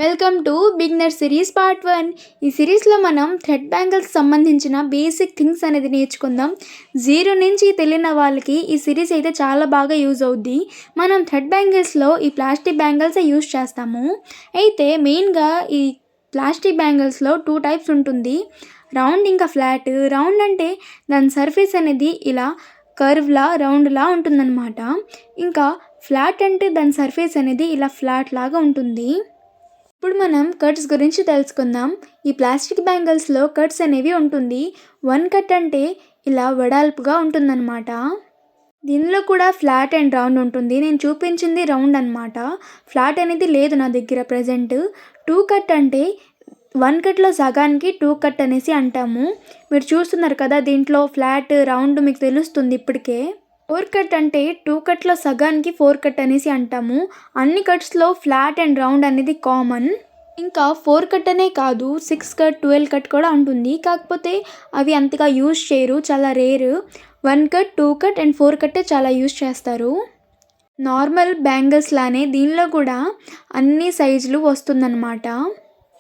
Welcome to beginner series part 1. ఈ సిరీస్లో మనం థ్రెడ్ బ్యాంగిల్స్ సంబంధించిన బేసిక్ థింగ్స్ అనేది నేర్చుకుందాం. జీరో నుంచి తెలియని వాళ్ళకి ఈ సిరీస్ అయితే చాలా బాగా యూజ్ అవుద్ది. మనం థ్రెడ్ బ్యాంగిల్స్లో ఈ ప్లాస్టిక్ బ్యాంగిల్సే యూజ్ చేస్తాము. అయితే మెయిన్గా ఈ ప్లాస్టిక్ బ్యాంగిల్స్లో 2 టైప్స్ ఉంటుంది, రౌండ్ ఇంకా ఫ్లాట్. రౌండ్ అంటే దాని సర్ఫేస్ అనేది ఇలా కర్వ్లా రౌండ్లా ఉంటుందన్నమాట. ఇంకా ఫ్లాట్ అంటే దాని సర్ఫేస్ అనేది ఇలా ఫ్లాట్ లాగా ఉంటుంది. ఇప్పుడు మనం కట్స్ గురించి తెలుసుకుందాం. ఈ ప్లాస్టిక్ బ్యాంగిల్స్లో కట్స్ అనేవి ఉంటుంది. 1 కట్ అంటే ఇలా వెడల్పుగా ఉంటుందన్నమాట. దీనిలో కూడా ఫ్లాట్ అండ్ రౌండ్ ఉంటుంది. నేను చూపించింది రౌండ్ అనమాట, ఫ్లాట్ అనేది లేదు నా దగ్గర ప్రజెంట్. 2 కట్ అంటే 1 కట్లో సగానికి 2 కట్ అనేసి అంటాము. మీరు చూస్తున్నారు కదా, దీంట్లో ఫ్లాట్ రౌండ్ మీకు తెలుస్తుంది ఇప్పటికే. 4 కట్ అంటే 2 కట్లో సగానికి 4 కట్ అనేసి అంటాము. అన్ని కట్స్లో ఫ్లాట్ అండ్ రౌండ్ అనేది కామన్. ఇంకా 4 కట్ అనే కాదు, 6 కట్ 12 కట్ కూడా ఉంటుంది. కాకపోతే అవి అంతగా యూజ్ చేయరు, చాలా రేర్. 1 కట్ 2 కట్ అండ్ 4 కట్టే చాలా యూజ్ చేస్తారు. నార్మల్ బ్యాంగిల్స్ లానే దీనిలో కూడా అన్ని సైజులు వస్తుందన్నమాట.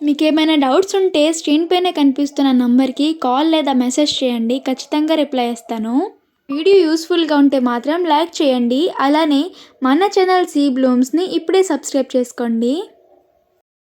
మీకు ఏమైనా డౌట్స్ ఉంటే స్క్రీన్ పైన కనిపిస్తున్న నంబర్కి కాల్ లేదా మెసేజ్ చేయండి, ఖచ్చితంగా రిప్లై ఇస్తాను. వీడియో యూస్ఫుల్గా ఉంటే మాత్రం లైక్ చేయండి. అలానే మన ఛానల్ సి బ్లూమ్స్ని ఇప్పుడే సబ్స్క్రైబ్ చేసుకోండి.